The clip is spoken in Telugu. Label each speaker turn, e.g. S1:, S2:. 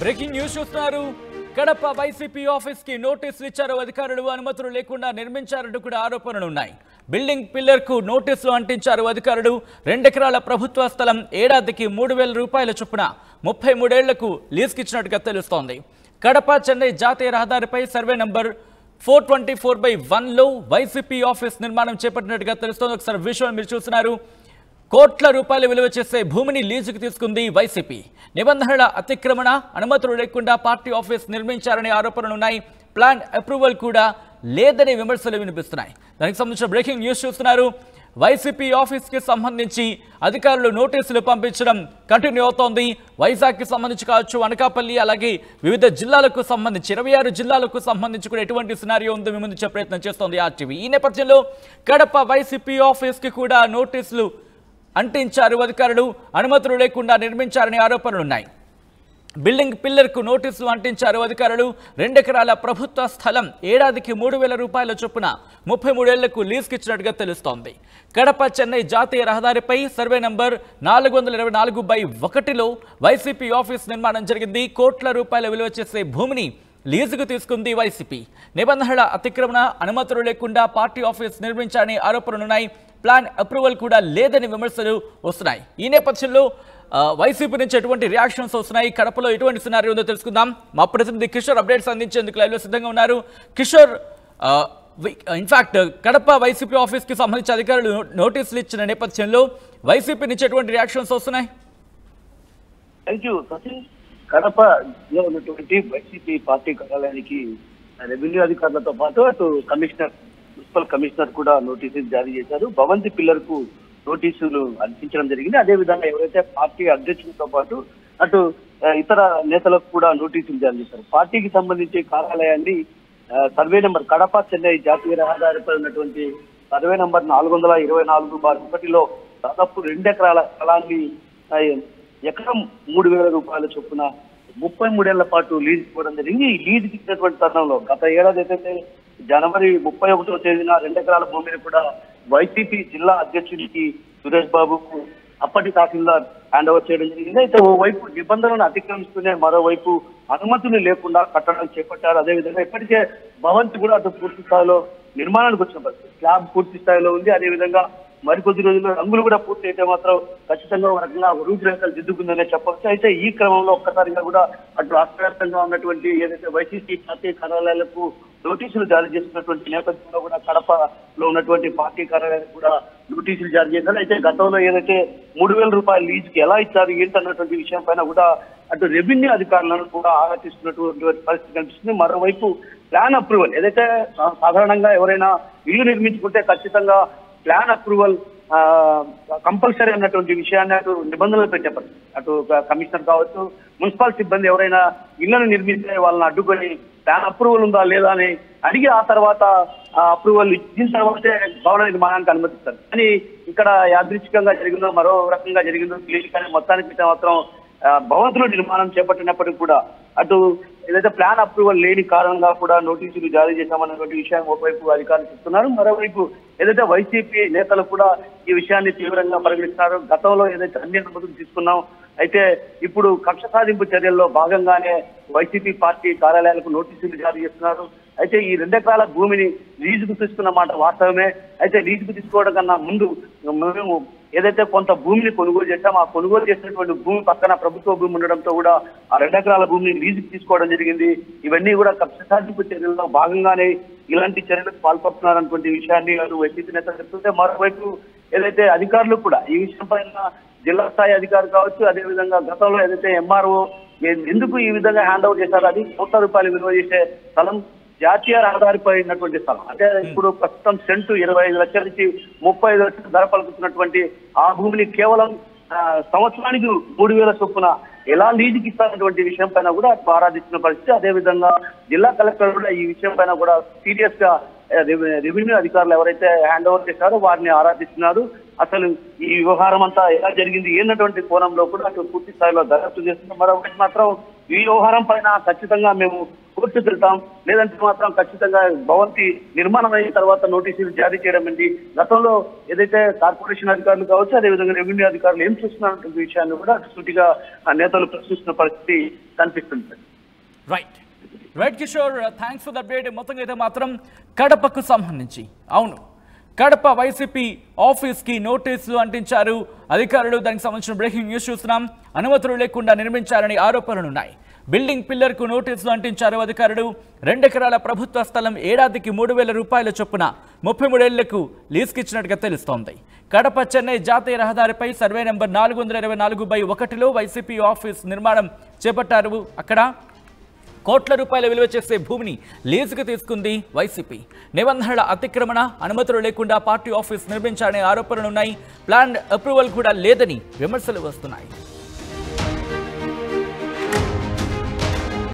S1: బ్రేకింగ్ న్యూస్ చూస్తున్నారు. కడప వైసీపీ ఆఫీస్ కి నోటీసులు ఇచ్చారు అధికారులు. అనుమతులు లేకుండా నిర్మించారంటూ కూడా ఆరోపణలు ఉన్నాయి. బిల్డింగ్ పిల్లర్ కు నోటీసులు అంటించారు అధికారులు. 2 ఎకరాల ప్రభుత్వ స్థలం ఏడాదికి 3,000 రూపాయల చొప్పున 33 ఏళ్లకు లీజుకిచ్చినట్టుగా తెలుస్తోంది. కడప చెన్నై జాతీయ రహదారిపై సర్వే నంబర్ 424/1లో వైసీపీ ఆఫీస్ నిర్మాణం చేపట్టినట్టుగా తెలుస్తోంది. ఒకసారి విజువల్ మీరు చూస్తున్నారు. కోట్ల రూపాయలు విలువ చేసే భూమిని లీజుకు తీసుకుంది వైసీపీ. నిబంధనల అతిక్రమణ, అనుమతులు లేకుండా పార్టీ ఆఫీస్ నిర్మించారనే ఆరోపణలున్నాయి. ప్లాన్ అప్రూవల్ కూడా లేదని విమర్శలు వినిపిస్తున్నాయి. దానికి సంబంధించిన బ్రేకింగ్ న్యూస్ చూస్తున్నారు. వైసీపీ ఆఫీస్కి సంబంధించి అధికారులు నోటీసులు పంపించడం కంటిన్యూ అవుతోంది. వైజాగ్కి సంబంధించి కావచ్చు, అనకాపల్లి, అలాగే వివిధ జిల్లాలకు సంబంధించి 26 జిల్లాలకు సంబంధించి కూడా ఎటువంటి సినారియో ఉందో మీ ముందు ప్రయత్నం చేస్తోంది ఆర్టీవీ. ఈ నేపథ్యంలో కడప వైసీపీ ఆఫీస్కి కూడా నోటీసులు అంటించారు అధికారులు. అనుమతులు లేకుండా నిర్మించారనే ఆరోపణలున్నాయి. బిల్డింగ్ పిల్లర్కు నోటీసులు అంటించారు అధికారులు. 2 ఎకరాల ప్రభుత్వ స్థలం ఏడాదికి 3,000 రూపాయల చొప్పున 33 ఏళ్లకు లీజుకిచ్చినట్టుగా తెలుస్తోంది. కడప చెన్నై జాతీయ రహదారిపై సర్వే నంబర్ 424/1లో వైసీపీ ఆఫీస్ నిర్మాణం జరిగింది. కోట్ల రూపాయల విలువ చేసే భూమిని లీజుకు తీసుకుంది వైసీపీ. నిబంధనల అతిక్రమణ, అనుమతులు లేకుండా పార్టీ ఆఫీస్ నిర్మించారనే ఆరోపణలున్నాయి. ప్లాన్ అప్రూవల్ కూడా లేదని విమర్శలు వస్తున్నాయి. ఈ నేపథ్యంలో వైసీపీ నుంచి ఎటువంటి రియాక్షన్స్ వస్తున్నాయి, కడపలో ఎటువంటి సినారియో ఉందో తెలుసుకుందాం. మా ప్రతినిధి కిషోర్ అప్డేట్స్ అందించేందుకు లైవ్లో సిద్ధంగా ఉన్నారు. కిషోర్, ఇన్ఫాక్ట్ కడప వైసీపీ ఆఫీస్కి సంబంధించి అధికారులు నోటీసులు ఇచ్చిన నేపథ్యంలో వైసీపీ నుంచి ఎటువంటి రియాక్షన్స్ వస్తున్నాయి?
S2: Thank you Sachin. కడపలో ఉన్నటువంటి వైసీపీ పార్టీ కార్యాలయానికి రెవెన్యూ అధికారులతో పాటు అటు మున్సిపల్ కమిషనర్ కూడా నోటీసులు జారీ చేశారు. భవంతి పిల్లర్ కు నోటీసులు అందించడం జరిగింది. అదేవిధంగా ఎవరైతే పార్టీ అధ్యక్షులతో పాటు అటు ఇతర నేతలకు కూడా నోటీసులు జారీ చేశారు. పార్టీకి సంబంధించి కార్యాలయాన్ని సర్వే నెంబర్ కడప చెన్నై జాతీయ రహదారిపై ఉన్నటువంటి సర్వే నెంబర్ 424/1లో దాదాపు 2 ఎకరాల స్థలాన్ని ఎకరం 3,000 రూపాయల చొప్పున 33 ఏళ్ల పాటు లీజు ఇవ్వడం జరిగింది. ఈ లీజుకి ఇచ్చినటువంటి తరుణంలో గత ఏడాది అయితే జనవరి 31వ తేదీన 2 ఎకరాల భూమిని కూడా వైసీపీ జిల్లా అధ్యక్షుడికి సురేష్ బాబుకు అప్పటి తహసీల్దార్ హ్యాండ్ ఓవర్ చేయడం జరిగింది. అయితే ఓవైపు నిబంధనలను అతిక్రమిస్తూనే మరోవైపు అనుమతులు లేకుండా కట్టడం చేపట్టారు. అదేవిధంగా ఇప్పటికే భవంతి కూడా అటు పూర్తి స్థాయిలో నిర్మాణానికి వచ్చిన పరిస్థితి. స్లాబ్ పూర్తి స్థాయిలో ఉంది. అదేవిధంగా మరికొద్ది రోజుల్లో రంగులు కూడా పూర్తి అయితే మాత్రం ఖచ్చితంగా ఒక రకంగా రూపురేఖలు దిద్దుకుందనే చెప్పవచ్చు. అయితే ఈ క్రమంలో ఒక్కసారిగా కూడా అటు రాష్ట్ర వ్యాప్తంగా ఉన్నటువంటి ఏదైతే వైసీపీ జాతీయ కార్యాలయాలకు నోటీసులు జారీ చేసినటువంటి నేపథ్యంలో కూడా కడపలో ఉన్నటువంటి పార్టీ కార్యాలయాలకు కూడా నోటీసులు జారీ చేశారు. అయితే గతంలో ఏదైతే 3,000 రూపాయల లీజుకి ఎలా ఇచ్చారు ఏంటన్నటువంటి విషయం పైన కూడా అటు రెవెన్యూ అధికారులను కూడా ఆరాధిస్తున్నటువంటి పరిస్థితి కనిపిస్తుంది. మరోవైపు ప్లాన్ అప్రూవల్ ఏదైతే సాధారణంగా ఎవరైనా ఇల్లు నిర్మించుకుంటే ఖచ్చితంగా ప్లాన్ అప్రూవల్ కంపల్సరీ అన్నటువంటి విషయాన్ని అటు నిబంధనలు పెట్టే పరిస్థితి. అటు కమిషనర్ కావచ్చు, మున్సిపల్ సిబ్బంది ఎవరైనా ఇళ్లను నిర్మిస్తే వాళ్ళని అడ్డుకొని ప్లాన్ అప్రూవల్ ఉందా లేదా అని అడిగి ఆ తర్వాత అప్రూవల్ ఇచ్చిన తర్వాతే భవన నిర్మాణానికి అనుమతిస్తారు. కానీ ఇక్కడ యాదృచ్ఛికంగా జరిగిందో మరో రకంగా జరిగిందో తెలియదు. కానీ మొత్తానికి మాత్రం భవంతుల నిర్మాణం చేపట్టినప్పటికీ కూడా అటు ఏదైతే ప్లాన్ అప్రూవల్ లేని కారణంగా కూడా నోటీసులు జారీ చేశామన్నటువంటి విషయం ఒకవైపు అధికారులు చెప్తున్నారు. మరోవైపు ఏదైతే వైసీపీ నేతలు కూడా ఈ విషయాన్ని తీవ్రంగా పరిగణిస్తున్నారు. గతంలో ఏదైతే అన్ని అనుమతులు తీసుకున్నాం, అయితే ఇప్పుడు కక్ష సాధింపు చర్యల్లో భాగంగానే వైసీపీ పార్టీ కార్యాలయాలకు నోటీసులు జారీ చేస్తున్నారు. అయితే ఈ 2 ఎకరాల భూమిని లీజుకు తీసుకున్న మాట వాస్తవమే. అయితే లీజుకు తీసుకోవడం కన్నా ముందు మేము ఏదైతే కొంత భూమిని కొనుగోలు చేశాం, ఆ కొనుగోలు చేసినటువంటి భూమి పక్కన ప్రభుత్వ భూమి ఉండడంతో కూడా ఆ 2 ఎకరాల భూమిని లీజుకు తీసుకోవడం జరిగింది. ఇవన్నీ కూడా కక్ష సాధింపు చర్యల్లో భాగంగానే ఇలాంటి చర్యలకు పాల్పడుతున్నారన్నటువంటి విషయాన్ని వైసీపీ నేతలు చెప్తుంటే, మరోవైపు ఏదైతే అధికారులు కూడా ఈ విషయం పైన జిల్లా స్థాయి అధికారులు కావచ్చు, అదేవిధంగా గతంలో ఏదైతే ఎంఆర్ఓ ఎందుకు ఈ విధంగా హ్యాండ్ ఓవర్ చేశారో అది కోట్ల రూపాయలు విలువ చేసే స్థలం జాతీయ రహదారిపై ఉన్నటువంటి స్థలం. అంటే ఇప్పుడు ప్రస్తుతం సెంటు 25 లక్షల నుంచి 35 లక్షల ధర పలుకుతున్నటువంటి ఆ భూమిని కేవలం సంవత్సరానికి 3,000 చొప్పున ఎలా లీజుకి ఇస్తారన్నటువంటి విషయం పైన కూడా ఆరాధిస్తున్న పరిస్థితి. అదేవిధంగా జిల్లా కలెక్టర్ కూడా ఈ విషయం పైన కూడా సీరియస్ గా రెవెన్యూ అధికారులు ఎవరైతే హ్యాండ్ ఓవర్ చేశారో వారిని ఆరాధిస్తున్నారు. అసలు ఈ వ్యవహారం అంతా ఎలా జరిగింది ఏంటటువంటి కోణంలో కూడా అటు పూర్తి స్థాయిలో దర్యాప్తు చేస్తున్నారు. మరొకటి మాత్రం ఈ వ్యవహారం పైన ఖచ్చితంగా మేము కోర్టుకు వెళ్తాం, లేదంటే మాత్రం ఖచ్చితంగా భవంతి నిర్మాణం అయిన తర్వాత నోటీసులు జారీ చేయడం ఏంటి, గతంలో ఏదైతే కార్పొరేషన్ అధికారులు కావచ్చు, అదేవిధంగా రెవెన్యూ అధికారులు ఏం చూస్తున్నటువంటి విషయాన్ని కూడా సూటిగా నేతలు ప్రశ్నిస్తున్న పరిస్థితి కనిపిస్తుంది.
S1: Right Kishore, thanks for the update. మొత్తంగా అయితే మాత్రం కడపకు సంబంధించి అవును కడప వైసీపీ ఆఫీస్కి నోటీసులు అంటించారు అధికారులు. దానికి సంబంధించిన బ్రేకింగ్ న్యూస్ చూస్తున్నాం. అనుమతులు లేకుండా నిర్మించారని ఆరోపణలున్నాయి. బిల్డింగ్ పిల్లర్కు నోటీసులు అంటించారు అధికారులు. 2 ఎకరాల ప్రభుత్వ స్థలం ఏడాదికి 3,000 రూపాయల చొప్పున 33 ఏళ్లకు లీజుకిచ్చినట్టుగా తెలుస్తోంది. కడప చెన్నై జాతీయ రహదారిపై సర్వే నెంబర్ 424/1లో వైసీపీ ఆఫీస్ నిర్మాణం చేపట్టారు. అక్కడ కోట్ల రూపాయల విలువ చేసే భూమిని లీజుకు తీసుకుంది వైసీపీ. నిబంధనల అతిక్రమణ, అనుమతులు లేకుండా పార్టీ ఆఫీస్ నిర్మించాలనే ఆరోపణలున్నాయి. ప్లాన్ అప్రూవల్ కూడా లేదని విమర్శలు వస్తున్నాయి.